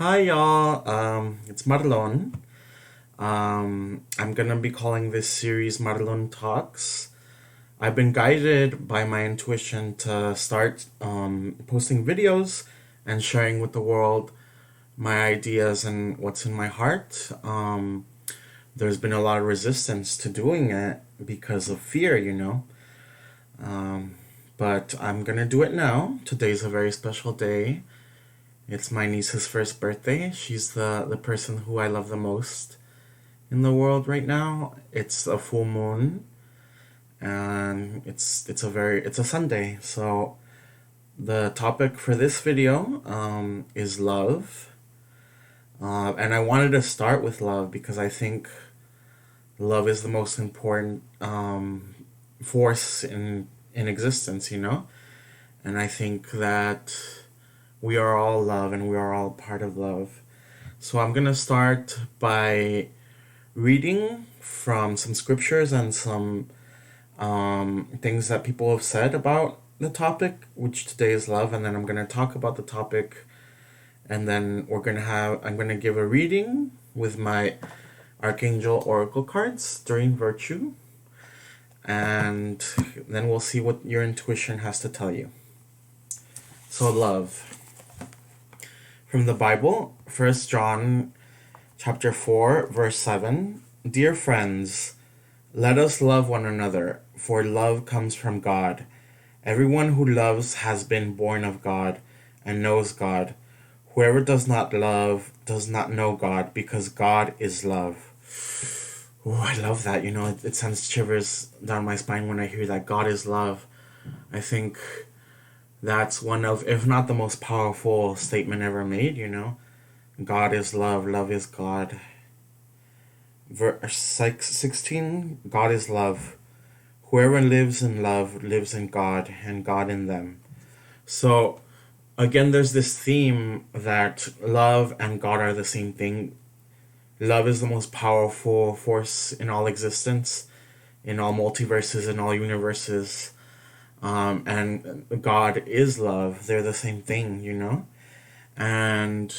Hi y'all, it's Marlon. I'm gonna be calling this series Marlon Talks. I've been guided by my intuition to start posting videos and sharing with the world my ideas and what's in my heart. There's been a lot of resistance to doing it because of fear. Um, but I'm gonna do it now. Today's a very special day. It's my niece's first birthday. She's the person who I love the most in the world right now. It's a full moon and it's a Sunday. So the topic for this video is love. And I wanted to start with love because I think love is the most important force in existence. And I think that we are all love and we are all part of love. So I'm gonna start by reading from some scriptures and some things that people have said about the topic, which today is love, and then I'm gonna talk about the topic, and then I'm gonna give a reading with my Archangel Oracle cards during Virtue, and then we'll see what your intuition has to tell you. So love. From the Bible, 1 John chapter 4, verse 7. Dear friends, let us love one another, for love comes from God. Everyone who loves has been born of God and knows God. Whoever does not love does not know God, because God is love. Oh, I love that. It sends shivers down my spine when I hear that God is love. I think that's one of, if not the most powerful statement ever made. God is love, love is God. Verse 16, God is love. Whoever lives in love lives in God and God in them. So, again, there's this theme that love and God are the same thing. Love is the most powerful force in all existence, in all multiverses, in all universes. And God is love. They're the same thing. And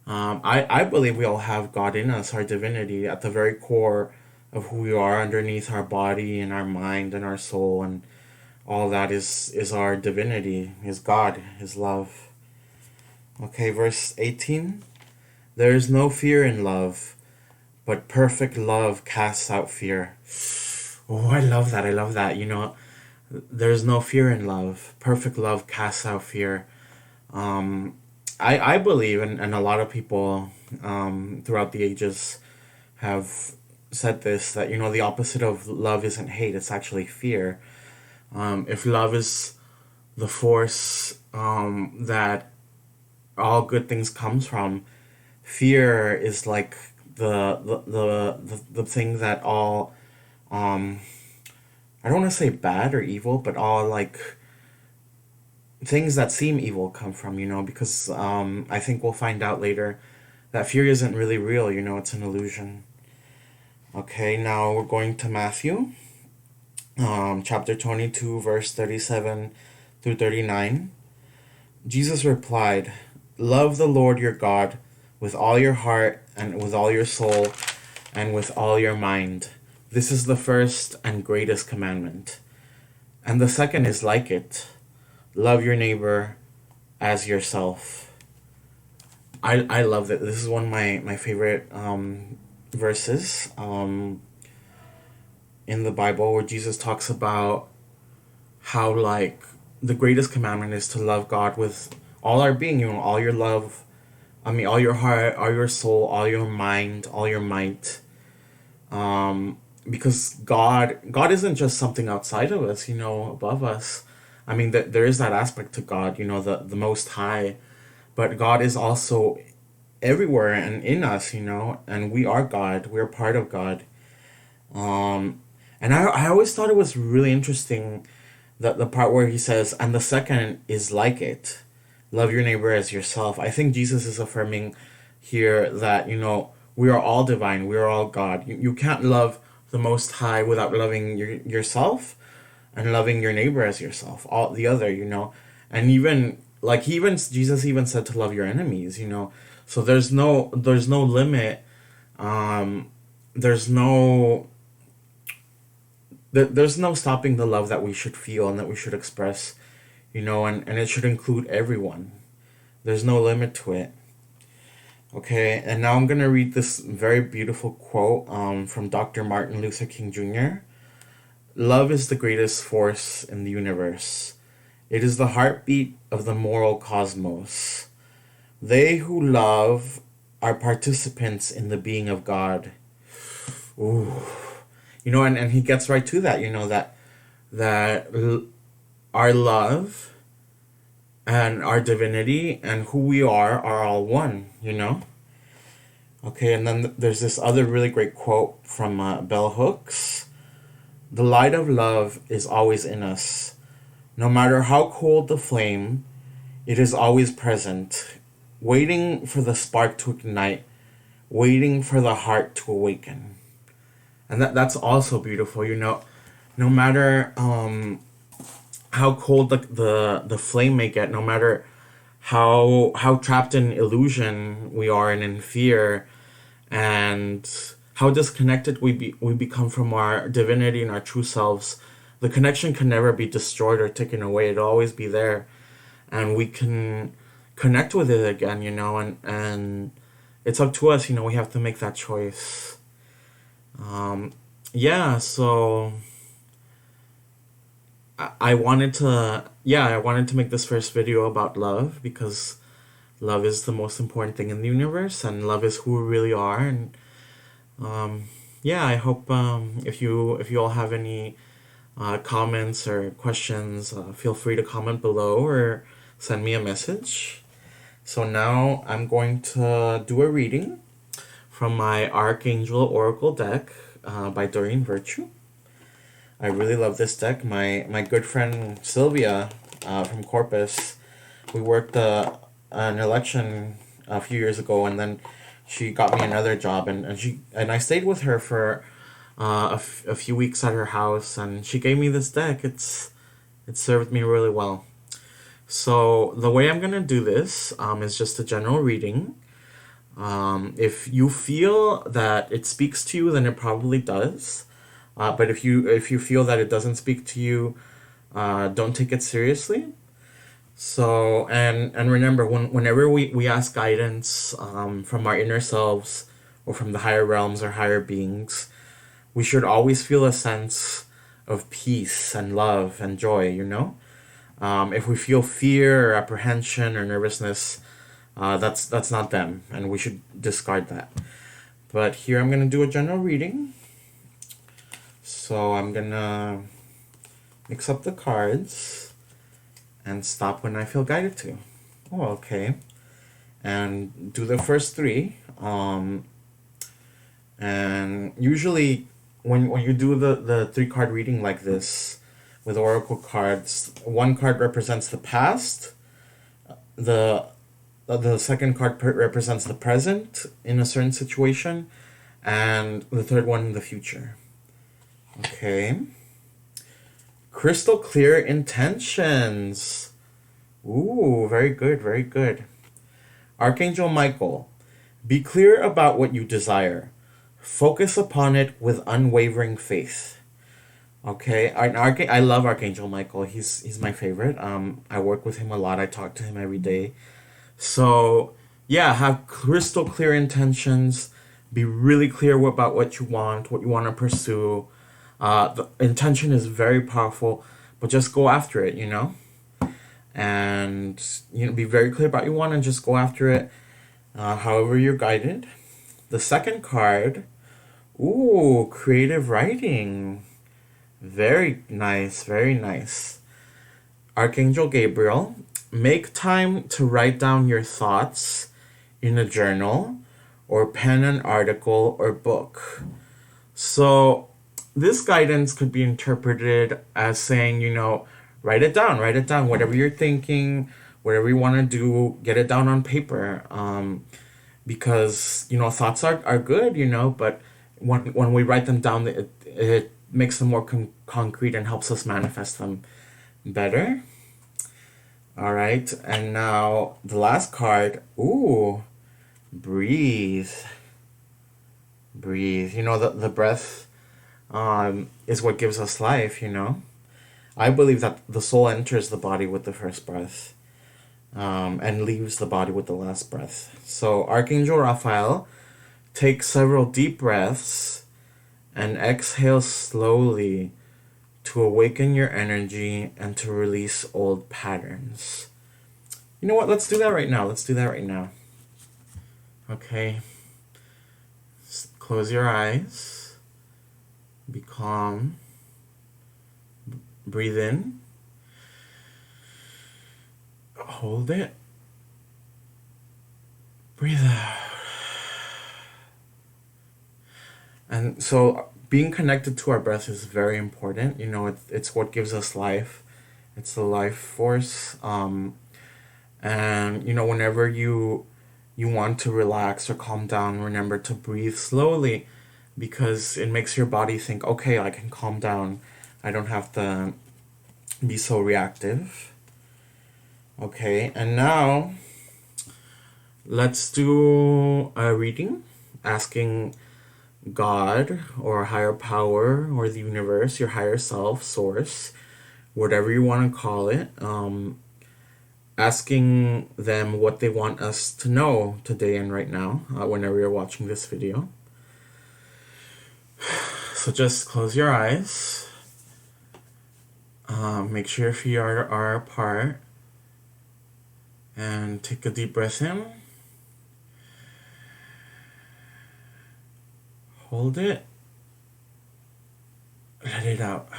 I believe we all have God in us, our divinity, at the very core of who we are, underneath our body and our mind and our soul, and all that is our divinity, is God, is love. Okay, verse 18. There is no fear in love, but perfect love casts out fear. Oh, I love that. I love that. There's no fear in love. Perfect love casts out fear. I believe, and a lot of people throughout the ages have said this, that the opposite of love isn't hate, it's actually fear. If love is the force that all good things comes from, fear is like the thing that all I don't want to say bad or evil, but all like things that seem evil come from, because I think we'll find out later that fear isn't really real, it's an illusion. Okay, now we're going to Matthew, chapter 22, verse 37 through 39. Jesus replied, love the Lord your God with all your heart and with all your soul and with all your mind. This is the first and greatest commandment. And the second is like it. Love your neighbor as yourself. I love that. This is one of my favorite verses in the Bible, where Jesus talks about how, like, the greatest commandment is to love God with all our being, all your love. All your heart, all your soul, all your mind, all your might. Because God isn't just something outside of us, above us. That there is that aspect to God, the Most High, but God is also everywhere and in us, and we are God. We're part of God. And I always thought it was really interesting that the part where he says, and the second is like it, love your neighbor as yourself. I think Jesus is affirming here that, we are all divine, we are all God. You can't love the Most High without loving yourself and loving your neighbor as yourself, all the other. And even like Jesus even said to love your enemies, you know. So there's no limit. Um, there's no there's no stopping the love that we should feel and that we should express, you know, and it should include everyone. There's no limit to it. Okay, and now I'm gonna read this very beautiful quote from Dr. Martin Luther King Jr. Love is the greatest force in the universe. It is the heartbeat of the moral cosmos. They who love are participants in the being of God. Ooh. You know, and he gets right to that, you know, that our love and our divinity and who we are all one, you know? Okay, and then there's this other really great quote from Bell Hooks. The light of love is always in us. No matter how cold the flame, it is always present, waiting for the spark to ignite, waiting for the heart to awaken. And that's also beautiful, you know. No matter how cold the flame may get, no matter how trapped in illusion we are and in fear, and how disconnected we become from our divinity and our true selves, the connection can never be destroyed or taken away. It'll always be there, and we can connect with it again, you know. And it's up to us, you know. We have to make that choice. Yeah, so I wanted to, yeah, I wanted to make this first video about love because love is the most important thing in the universe, and love is who we really are. And yeah, I hope if you all have any comments or questions, feel free to comment below or send me a message. So now I'm going to do a reading from my Archangel Oracle deck by Doreen Virtue. I really love this deck. My good friend Sylvia from Corpus, we worked an election a few years ago, and then she got me another job, and I stayed with her for a few weeks at her house, and she gave me this deck. It served me really well. So the way I'm gonna do this is just a general reading. If you feel that it speaks to you, then it probably does. But if you feel that it doesn't speak to you, don't take it seriously. So and remember, whenever we ask guidance from our inner selves or from the higher realms or higher beings, we should always feel a sense of peace and love and joy. You know, if we feel fear or apprehension or nervousness, that's not them, and we should discard that. But here I'm gonna do a general reading. So I'm gonna mix up the cards and stop when I feel guided to. Oh, okay. And do the first three. And usually when you do the 3 card reading like this with oracle cards, one card represents the past, the second card represents the present in a certain situation, and the third one the future. Okay. Crystal clear intentions. Ooh, very good, very good. Archangel Michael, be clear about what you desire. Focus upon it with unwavering faith. Okay, I love Archangel Michael. He's my favorite. I work with him a lot. I talk to him every day. So yeah, have crystal clear intentions. Be really clear about what you want to pursue. The intention is very powerful, but just go after it, you know? And, you know, be very clear about what you want and just go after it, however you're guided. The second card, ooh, creative writing. Very nice, very nice. Archangel Gabriel, make time to write down your thoughts in a journal or pen an article or book. So this guidance could be interpreted as saying, you know, write it down, whatever you're thinking, whatever you want to do, get it down on paper. Because, you know, thoughts are good, you know, but when we write them down, it makes them more concrete and helps us manifest them better. All right, and now the last card. Ooh, breathe. Breathe. You know, the breath is what gives us life, you know? I believe that the soul enters the body with the first breath and leaves the body with the last breath. So, Archangel Raphael, take several deep breaths and exhale slowly to awaken your energy and to release old patterns. You know what? Let's do that right now. Let's do that right now. Okay. Close your eyes. Be calm. Breathe in. Hold it. Breathe out. And so being connected to our breath is very important. You know, it's what gives us life. It's the life force. And you know, whenever you want to relax or calm down, remember to breathe slowly because it makes your body think, okay, I can calm down. I don't have to be so reactive. Okay, and now let's do a reading asking God or higher power or the universe, your higher self, source, whatever you want to call it, asking them what they want us to know today and right now, whenever you're watching this video. So just close your eyes. Make sure your feet are apart. And take a deep breath in. Hold it. Let it out.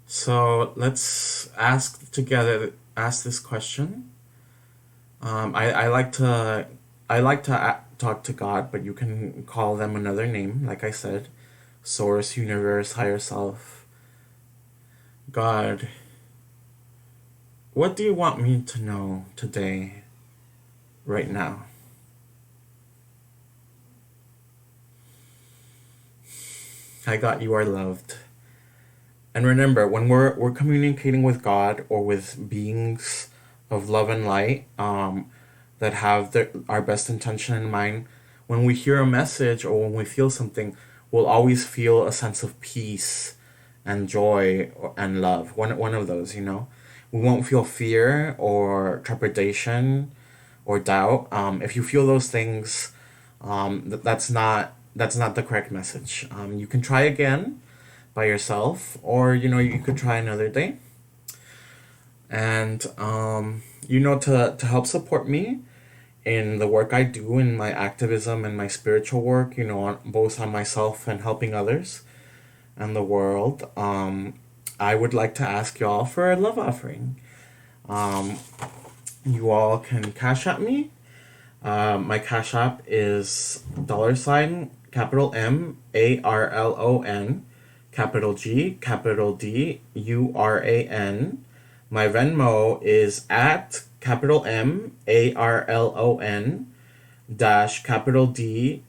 So let's ask this question. I like to talk to God, but you can call them another name, like I said, source, universe, higher self. God, what do you want me to know today, right now? I got you are loved. And remember, when we're communicating with God or with beings of love and light, that have our best intention in mind, when we hear a message or when we feel something, we'll always feel a sense of peace and joy and love. One of those, you know. We won't feel fear or trepidation or doubt. If you feel those things, that's not the correct message. You can try again by yourself, or you know, you could try another day. And you know, to help support me in the work I do in my activism and my spiritual work, you know, both on myself and helping others and the world, I would like to ask y'all for a love offering. You all can cash at me. My cash app is $ capital MARLON capital G capital DURAN. My Venmo is at capital MARLON dash capital DURAN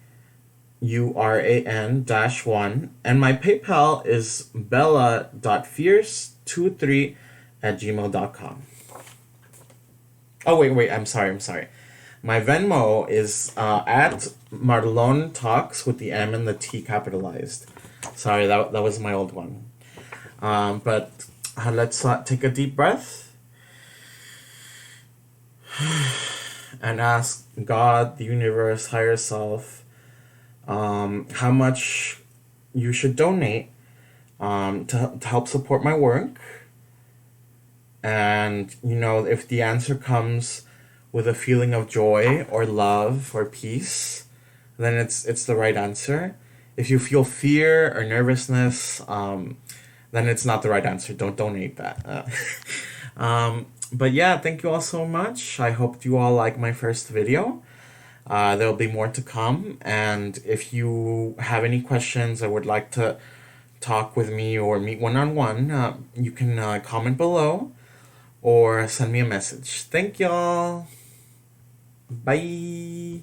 dash 1, and my PayPal is bella.fierce23@gmail.com. Oh wait, I'm sorry. My Venmo is at MarlonTalks with the M and the T capitalized. Sorry, that was my old one. But let's take a deep breath and ask God, the universe, higher self, how much you should donate to help support my work. And, you know, if the answer comes with a feeling of joy or love or peace, then it's the right answer. If you feel fear or nervousness, then it's not the right answer. Don't donate that. But yeah, thank you all so much. I hope you all like my first video. There'll be more to come. And if you have any questions or would like to talk with me or meet one-on-one, you can comment below or send me a message. Thank y'all. Bye.